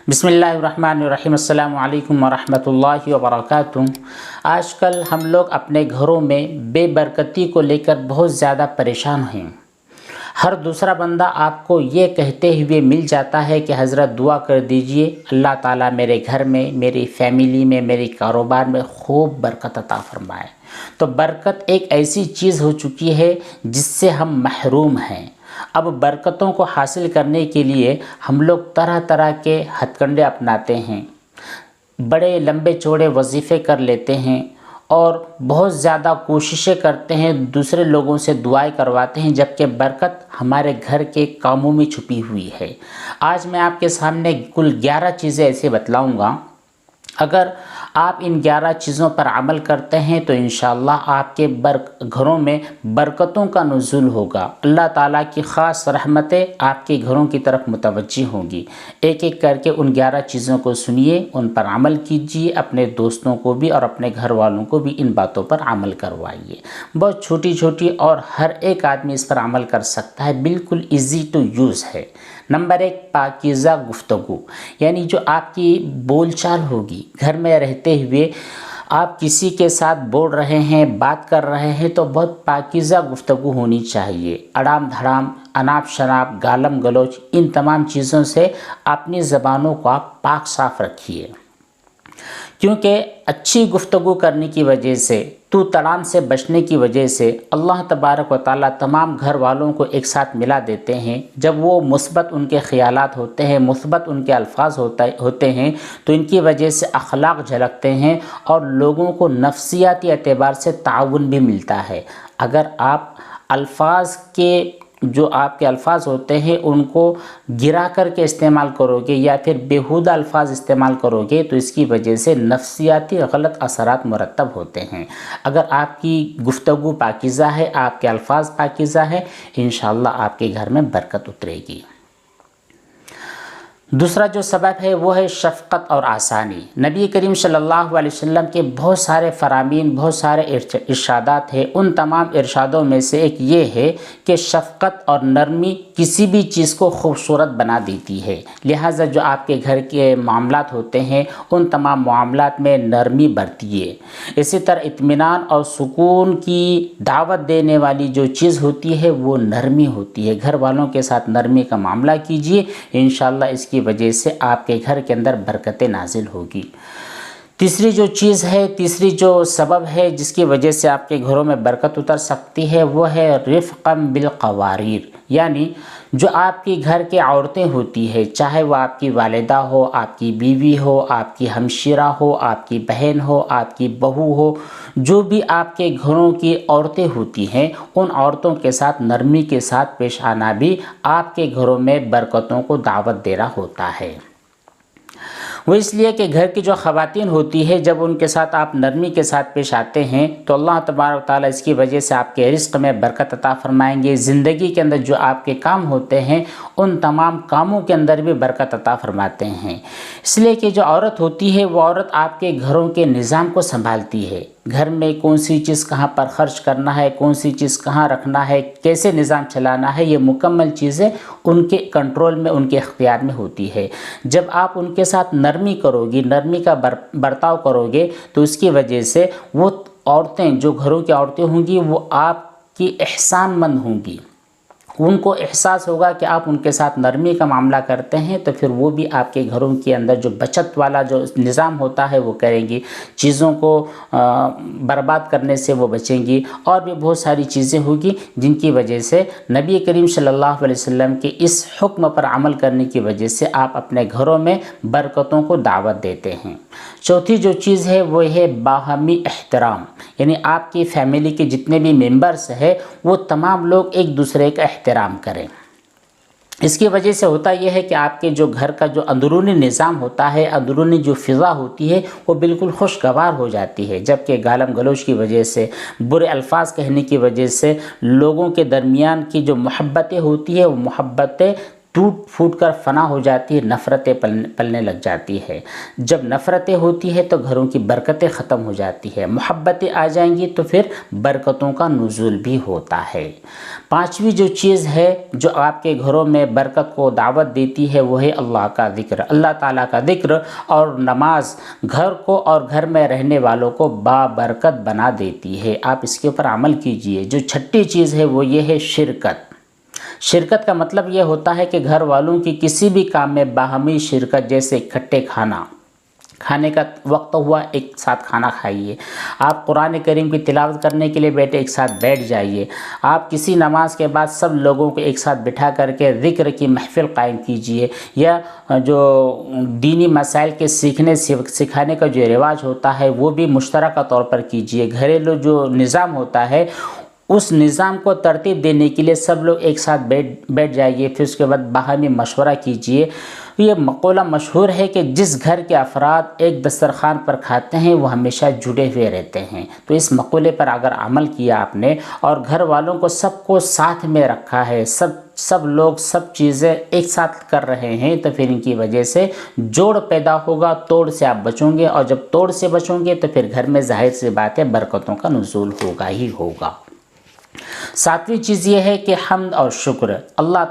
بسم اللہ الرحمن الرحیم۔ السلام علیکم ورحمۃ اللہ وبرکاتہ۔ آج کل ہم لوگ اپنے گھروں میں بے برکتی کو لے کر بہت زیادہ پریشان ہیں۔ ہر دوسرا بندہ آپ کو یہ کہتے ہوئے مل جاتا ہے کہ حضرت دعا کر دیجئے اللہ تعالیٰ میرے گھر میں، میری فیملی میں، میری کاروبار میں خوب برکت عطا فرمائے۔ تو برکت ایک ایسی چیز ہو چکی ہے جس سے ہم محروم ہیں۔ اب برکتوں کو حاصل کرنے کے لیے ہم لوگ طرح طرح کے ہتھ کنڈے اپناتے ہیں، بڑے لمبے چوڑے وظیفے کر لیتے ہیں اور بہت زیادہ کوششیں کرتے ہیں، دوسرے لوگوں سے دعائیں کرواتے ہیں، جبکہ برکت ہمارے گھر کے کاموں میں چھپی ہوئی ہے۔ آج میں آپ کے سامنے کل 11 چیزیں ایسے بتلاؤں گا، اگر آپ ان 11 چیزوں پر عمل کرتے ہیں تو انشاءاللہ آپ کے گھروں میں برکتوں کا نزول ہوگا، اللہ تعالیٰ کی خاص رحمتیں آپ کے گھروں کی طرف متوجہ ہوں گی۔ ایک ایک کر کے ان 11 چیزوں کو سنیے، ان پر عمل کیجیے، اپنے دوستوں کو بھی اور اپنے گھر والوں کو بھی ان باتوں پر عمل کروائیے۔ بہت چھوٹی چھوٹی اور ہر ایک آدمی اس پر عمل کر سکتا ہے، بالکل ایزی ٹو یوز ہے۔ نمبر 1، پاکیزہ گفتگو، یعنی جو آپ کی بول چال ہوگی گھر میں رہتے ہوئے، آپ کسی کے ساتھ بول رہے ہیں، بات کر رہے ہیں تو بہت پاکیزہ گفتگو ہونی چاہیے۔ اڑام دھڑام، اناپ شناپ، گالم گلوچ، ان تمام چیزوں سے اپنی زبانوں کو آپ پاک صاف رکھیے، کیونکہ اچھی گفتگو کرنے کی وجہ سے، تو تڑام سے بچنے کی وجہ سے اللہ تبارک و تعالیٰ تمام گھر والوں کو ایک ساتھ ملا دیتے ہیں۔ جب وہ مثبت ان کے خیالات ہوتے ہیں، مثبت ان کے الفاظ ہوتے ہیں تو ان کی وجہ سے اخلاق جھلکتے ہیں اور لوگوں کو نفسیاتی اعتبار سے تعاون بھی ملتا ہے۔ اگر آپ جو آپ کے الفاظ ہوتے ہیں ان کو گرا کر کے استعمال کرو گے یا پھر بیہودہ الفاظ استعمال کرو گے تو اس کی وجہ سے نفسیاتی غلط اثرات مرتب ہوتے ہیں۔ اگر آپ کی گفتگو پاکیزہ ہے، آپ کے الفاظ پاکیزہ ہے، انشاءاللہ آپ کے گھر میں برکت اترے گی۔ دوسرا جو سبب ہے وہ ہے شفقت اور آسانی۔ نبی کریم صلی اللہ علیہ وسلم کے بہت سارے فرامین، بہت سارے ارشادات ہیں، ان تمام ارشادوں میں سے ایک یہ ہے کہ شفقت اور نرمی کسی بھی چیز کو خوبصورت بنا دیتی ہے، لہٰذا جو آپ کے گھر کے معاملات ہوتے ہیں ان تمام معاملات میں نرمی برتیے۔ اسی طرح اطمینان اور سکون کی دعوت دینے والی جو چیز ہوتی ہے وہ نرمی ہوتی ہے۔ گھر والوں کے ساتھ نرمی کا معاملہ کیجیے، انشاءاللہ اس کی وجہ سے آپ کے گھر کے اندر برکتیں نازل ہوگی۔ تیسری جو سبب ہے جس کی وجہ سے آپ کے گھروں میں برکت اتر سکتی ہے وہ ہے رفقا بالقواریر، یعنی جو آپ کی گھر کے عورتیں ہوتی ہے، چاہے وہ آپ کی والدہ ہو، آپ کی بیوی ہو، آپ کی ہمشیرہ ہو، آپ کی بہن ہو، آپ کی بہو ہو، جو بھی آپ کے گھروں کی عورتیں ہوتی ہیں، ان عورتوں کے ساتھ نرمی کے ساتھ پیش آنا بھی آپ کے گھروں میں برکتوں کو دعوت دے رہا ہوتا ہے۔ وہ اس لیے کہ گھر کی جو خواتین ہوتی ہے، جب ان کے ساتھ آپ نرمی کے ساتھ پیش آتے ہیں تو اللہ تبارک و تعالیٰ اس کی وجہ سے آپ کے رزق میں برکت عطا فرمائیں گے۔ زندگی کے اندر جو آپ کے کام ہوتے ہیں ان تمام کاموں کے اندر بھی برکت عطا فرماتے ہیں، اس لیے کہ جو عورت ہوتی ہے وہ عورت آپ کے گھروں کے نظام کو سنبھالتی ہے۔ گھر میں کون سی چیز کہاں پر خرچ کرنا ہے، کون سی چیز کہاں رکھنا ہے، کیسے نظام چلانا ہے، یہ مکمل چیزیں ان کے کنٹرول میں، ان کے اختیار میں ہوتی ہے۔ جب آپ ان کے ساتھ نرمی کرو گی، نرمی کا برتاؤ کرو گے تو اس کی وجہ سے وہ عورتیں، جو گھروں کی عورتیں ہوں گی، وہ آپ کی احسان مند ہوں گی، ان کو احساس ہوگا کہ آپ ان کے ساتھ نرمی کا معاملہ کرتے ہیں، تو پھر وہ بھی آپ کے گھروں کے اندر جو بچت والا جو نظام ہوتا ہے وہ کریں گی، چیزوں کو برباد کرنے سے وہ بچیں گی، اور بھی بہت ساری چیزیں ہوگی جن کی وجہ سے نبی کریم صلی اللہ علیہ وسلم کے اس حکم پر عمل کرنے کی وجہ سے آپ اپنے گھروں میں برکتوں کو دعوت دیتے ہیں۔ چوتھی جو چیز ہے وہ ہے باہمی احترام، یعنی آپ کی فیملی کے جتنے بھی ممبرس ہیں وہ تمام لوگ ایک دوسرے کا احترام کریں۔ اس کی وجہ سے ہوتا یہ ہے کہ آپ کے جو گھر کا جو اندرونی نظام ہوتا ہے، اندرونی جو فضا ہوتی ہے وہ بالکل خوشگوار ہو جاتی ہے، جبکہ گالم گلوچ کی وجہ سے، برے الفاظ کہنے کی وجہ سے لوگوں کے درمیان کی جو محبتیں ہوتی ہے وہ محبتیں ٹوٹ پھوٹ کر فنا ہو جاتی ہے، نفرتیں پلنے لگ جاتی ہے۔ جب نفرتیں ہوتی ہے تو گھروں کی برکتیں ختم ہو جاتی ہے، محبتیں آ جائیں گی تو پھر برکتوں کا نزول بھی ہوتا ہے۔ پانچویں جو چیز ہے جو آپ کے گھروں میں برکت کو دعوت دیتی ہے وہ ہے اللہ کا ذکر، اللہ تعالیٰ کا ذکر اور نماز گھر کو اور گھر میں رہنے والوں کو بابرکت بنا دیتی ہے۔ آپ اس کے اوپر عمل کیجئے۔ جو چھٹی چیز ہے وہ یہ ہے شرکت۔ شرکت کا مطلب یہ ہوتا ہے کہ گھر والوں کی کسی بھی کام میں باہمی شرکت، جیسے اکٹھے کھانے کا وقت ہوا ایک ساتھ کھانا کھائیے، آپ قرآن کریم کی تلاوت کرنے کے لیے بیٹھے ایک ساتھ بیٹھ جائیے، آپ کسی نماز کے بعد سب لوگوں کو ایک ساتھ بٹھا کر کے ذکر کی محفل قائم کیجئے، یا جو دینی مسائل کے سکھانے کا جو رواج ہوتا ہے وہ بھی مشترکہ طور پر کیجئے۔ گھریلو جو نظام ہوتا ہے اس نظام کو ترتیب دینے کے لیے سب لوگ ایک ساتھ بیٹھ جائیے، پھر اس کے بعد باہمی مشورہ کیجئے۔ یہ مقولہ مشہور ہے کہ جس گھر کے افراد ایک دسترخوان پر کھاتے ہیں وہ ہمیشہ جڑے ہوئے رہتے ہیں۔ تو اس مقولے پر اگر عمل کیا آپ نے اور گھر والوں کو سب کو ساتھ میں رکھا ہے، سب لوگ سب چیزیں ایک ساتھ کر رہے ہیں، تو پھر ان کی وجہ سے جوڑ پیدا ہوگا، توڑ سے آپ بچوں گے، اور جب توڑ سے بچوں گے تو پھر گھر میں ظاہر سی بات ہے برکتوں کا نزول ہوگا ہی ہوگا۔ ساتویں چیز یہ ہے کہ حمد اور شکر، اللہ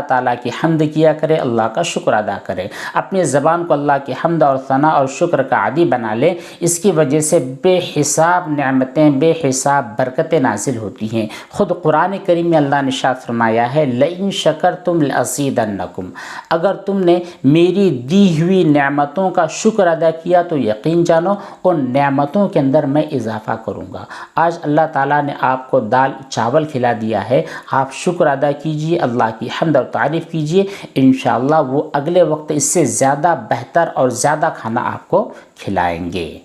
تعالیٰ کی حمد کیا کرے، اللہ کا شکر ادا کرے، اپنی زبان کو اللہ کی حمد اور ثنا اور شکر کا عادی بنا لے۔ اس کی وجہ سے بے حساب نعمتیں، بے حساب برکتیں نازل ہوتی ہیں۔ خود قرآن کریم میں اللہ نے ارشاد فرمایا ہے لئن شکرتم لأزیدنکم، اگر تم نے میری دی ہوئی نعمتوں کا شکر ادا کیا تو یقین جانو ان نعمتوں کے اندر میں اضافہ کروں گا۔ آج اللہ تعالیٰ نے آپ کو دال چاول کھلا دیا ہے، آپ شکر ادا کیجئے، اللہ کی حمد اور تعریف کیجئے، انشاءاللہ وہ اگلے وقت اس سے زیادہ بہتر اور زیادہ کھانا آپ کو کھلائیں گے۔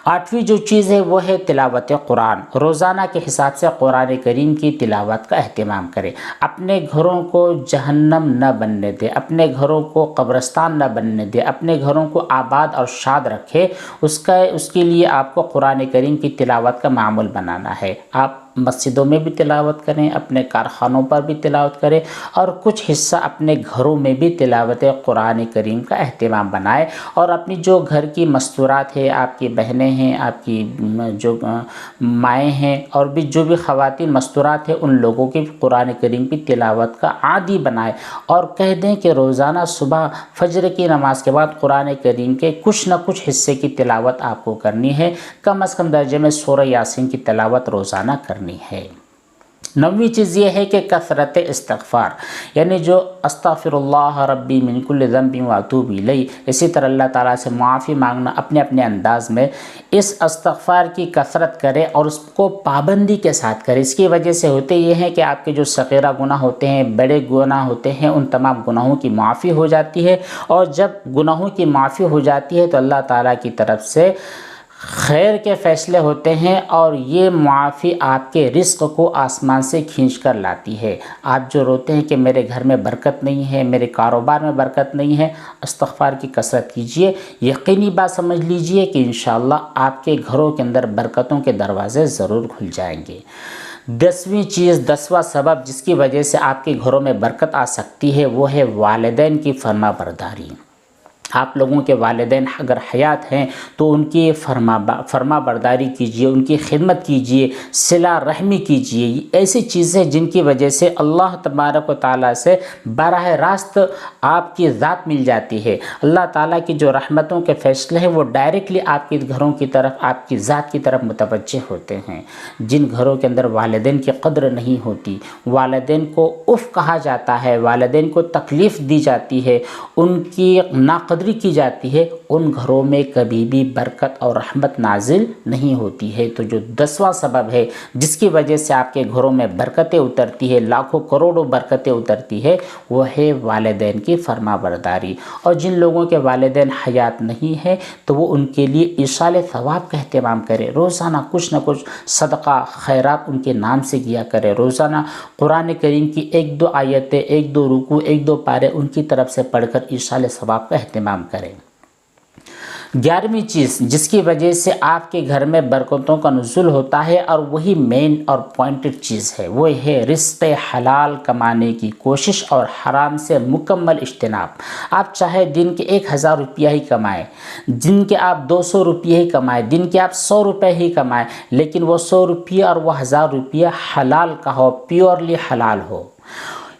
آٹھویں جو چیز ہے وہ ہے تلاوت قرآن۔ روزانہ کے حساب سے قرآن کریم کی تلاوت کا اہتمام کریں، اپنے گھروں کو جہنم نہ بننے دے، اپنے گھروں کو قبرستان نہ بننے دے، اپنے گھروں کو آباد اور شاد رکھے۔ اس کے لیے آپ کو قرآن کریم کی تلاوت کا معمول بنانا ہے۔ آپ مسجدوں میں بھی تلاوت کریں، اپنے کارخانوں پر بھی تلاوت کریں، اور کچھ حصہ اپنے گھروں میں بھی تلاوت قرآن کریم کا اہتمام بنائیں، اور اپنی جو گھر کی مستورات ہے، آپ کی بہنیں ہیں، آپ کی جو مائیں ہیں، اور بھی جو بھی خواتین مستورات ہیں، ان لوگوں کی قرآن کریم کی تلاوت کا عادی بنائیں، اور کہہ دیں کہ روزانہ صبح فجر کی نماز کے بعد قرآن کریم کے کچھ نہ کچھ حصے کی تلاوت آپ کو کرنی ہے، کم از کم درجے میں سورہ یاسین کی تلاوت روزانہ کرنی ہے۔ نویں چیز یہ ہے کہ کثرت استغفار، یعنی جو استغفر اللہ ربی من کل ذنب واتوب الیہ، اسی طرح اللہ تعالیٰ سے معافی مانگنا اپنے اپنے انداز میں، اس استغفار کی کثرت کرے اور اس کو پابندی کے ساتھ کرے۔ اس کی وجہ سے ہوتے یہ ہیں کہ آپ کے جو صغیرہ گناہ ہوتے ہیں، بڑے گناہ ہوتے ہیں، ان تمام گناہوں کی معافی ہو جاتی ہے، اور جب گناہوں کی معافی ہو جاتی ہے تو اللہ تعالیٰ کی طرف سے خیر کے فیصلے ہوتے ہیں، اور یہ معافی آپ کے رزق کو آسمان سے کھینچ کر لاتی ہے۔ آپ جو روتے ہیں کہ میرے گھر میں برکت نہیں ہے، میرے کاروبار میں برکت نہیں ہے، استغفار کی کثرت کیجئے، یقینی بات سمجھ لیجئے کہ انشاءاللہ آپ کے گھروں کے اندر برکتوں کے دروازے ضرور کھل جائیں گے۔ 10واں سبب جس کی وجہ سے آپ کے گھروں میں برکت آ سکتی ہے وہ ہے والدین کی فرما برداری۔ آپ لوگوں کے والدین اگر حیات ہیں تو ان کی فرما برداری کیجئے، ان کی خدمت کیجئے، صلہ رحمی کیجئے۔ ایسی چیزیں جن کی وجہ سے اللہ تبارک و تعالیٰ سے براہ راست آپ کی ذات مل جاتی ہے۔ اللہ تعالیٰ کی جو رحمتوں کے فیصلے ہیں وہ ڈائریکٹلی آپ کے گھروں کی طرف، آپ کی ذات کی طرف متوجہ ہوتے ہیں۔ جن گھروں کے اندر والدین کی قدر نہیں ہوتی، والدین کو اف کہا جاتا ہے، والدین کو تکلیف دی جاتی ہے، ان کی ناقدری کی جاتی ہے، ان گھروں میں کبھی بھی برکت اور رحمت نازل نہیں ہوتی ہے۔ تو جو 10واں سبب ہے جس کی وجہ سے آپ کے گھروں میں برکتیں اترتی ہے، لاکھوں کروڑوں برکتیں اترتی ہے، وہ ہے والدین کی فرما برداری۔ اور جن لوگوں کے والدین حیات نہیں ہے تو وہ ان کے لیے ایصال ثواب کا اہتمام کرے، روزانہ کچھ نہ کچھ صدقہ خیرات ان کے نام سے کیا کرے، روزانہ قرآن کریم کی 1-2 آیتیں، 1-2 رکوع، 1-2 پارے ان کی طرف سے پڑھ کر ایصال ثواب کا اہتمام کریں۔ 11ویں چیز جس کی وجہ سے آپ کے گھر میں برکتوں کا نزول ہوتا ہے، اور وہی مین اور پوائنٹڈ چیز ہے، وہ ہے رزق حلال کمانے کی کوشش اور حرام سے مکمل اجتناب۔ آپ چاہے دن کے 1000 روپیہ ہی کمائیں، دن کے آپ 200 روپیہ ہی کمائیں، دن کے آپ 100 روپے ہی کمائیں، لیکن وہ 100 روپیہ اور وہ 1000 روپیہ حلال کا ہو، پیورلی حلال ہو۔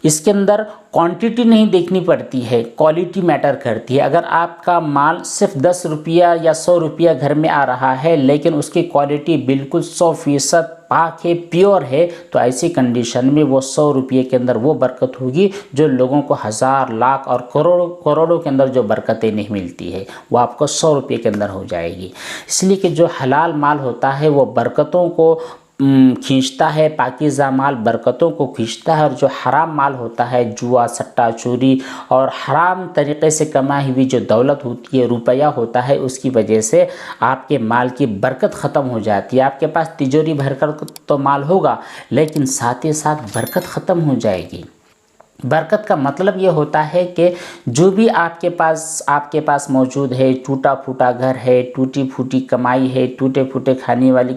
اس کے اندر کوانٹیٹی نہیں دیکھنی پڑتی ہے، کوالٹی میٹر کرتی ہے۔ اگر آپ کا مال صرف 10 روپیہ یا 100 روپیہ گھر میں آ رہا ہے، لیکن اس کی کوالٹی بالکل 100% پاک ہے، پیور ہے، تو ایسی کنڈیشن میں وہ 100 روپیے کے اندر وہ برکت ہوگی جو لوگوں کو 1000 لاکھ اور کروڑوں کے اندر جو برکتیں نہیں ملتی ہے، وہ آپ کو 100 روپیے کے اندر ہو جائے گی۔ اس لیے کہ جو حلال مال ہوتا ہے وہ برکتوں کو کھینچتا ہے، پاکیزہ مال برکتوں کو کھینچتا ہے، اور جو حرام مال ہوتا ہے، جوا، سٹا، چوری اور حرام طریقے سے کمائی ہوئی جو دولت ہوتی ہے، روپیہ ہوتا ہے، اس کی وجہ سے آپ کے مال کی برکت ختم ہو جاتی ہے۔ آپ کے پاس تجوری بھر کر تو مال ہوگا، لیکن ساتھ ہی ساتھ برکت ختم ہو جائے گی۔ برکت کا مطلب یہ ہوتا ہے کہ جو بھی آپ کے پاس موجود ہے، ٹوٹا پھوٹا گھر ہے، ٹوٹی پھوٹی کمائی ہے، ٹوٹے پھوٹے کھانے والی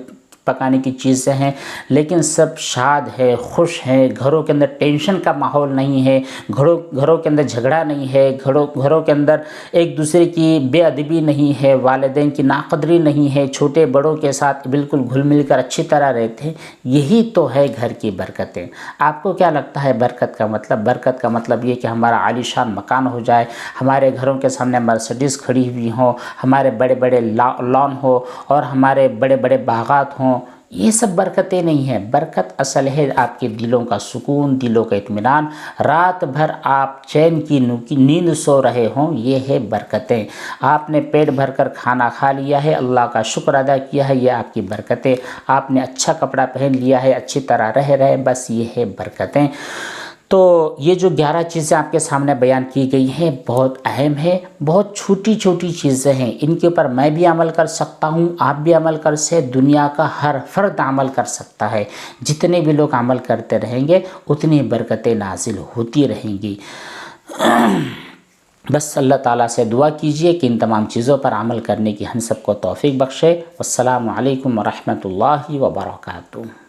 پکانے کی چیزیں ہیں، لیکن سب شاد ہے، خوش ہیں، گھروں کے اندر ٹینشن کا ماحول نہیں ہے، گھروں کے اندر جھگڑا نہیں ہے، گھروں کے اندر ایک دوسرے کی بے ادبی نہیں ہے، والدین کی ناقدری نہیں ہے، چھوٹے بڑوں کے ساتھ بالکل گھل مل کر اچھی طرح رہتے ہیں، یہی تو ہے گھر کی برکتیں۔ آپ کو کیا لگتا ہے برکت کا مطلب؟ برکت کا مطلب یہ کہ ہمارا عالی شان مکان ہو جائے، ہمارے گھروں کے سامنے مرسڈیز کھڑی ہوئی ہوں، ہمارے بڑے بڑے لان ہو، اور ہمارے بڑے بڑے باغات ہوں، یہ سب برکتیں نہیں ہیں۔ برکت اصل ہے آپ کے دلوں کا سکون، دلوں کا اطمینان، رات بھر آپ چین کی نیند سو رہے ہوں، یہ ہے برکتیں۔ آپ نے پیٹ بھر کر کھانا کھا لیا ہے، اللہ کا شکر ادا کیا ہے، یہ آپ کی برکتیں۔ آپ نے اچھا کپڑا پہن لیا ہے، اچھی طرح رہ رہے، بس یہ ہے برکتیں۔ تو یہ جو 11 چیزیں آپ کے سامنے بیان کی گئی ہیں بہت اہم ہے، بہت چھوٹی چھوٹی چیزیں ہیں، ان کے اوپر میں بھی عمل کر سکتا ہوں، آپ بھی عمل کر سکتے، دنیا کا ہر فرد عمل کر سکتا ہے۔ جتنے بھی لوگ عمل کرتے رہیں گے اتنی برکتیں نازل ہوتی رہیں گی۔ بس اللہ تعالیٰ سے دعا کیجئے کہ ان تمام چیزوں پر عمل کرنے کی ہم سب کو توفیق بخشے۔ والسلام علیکم ورحمۃ اللہ وبرکاتہ۔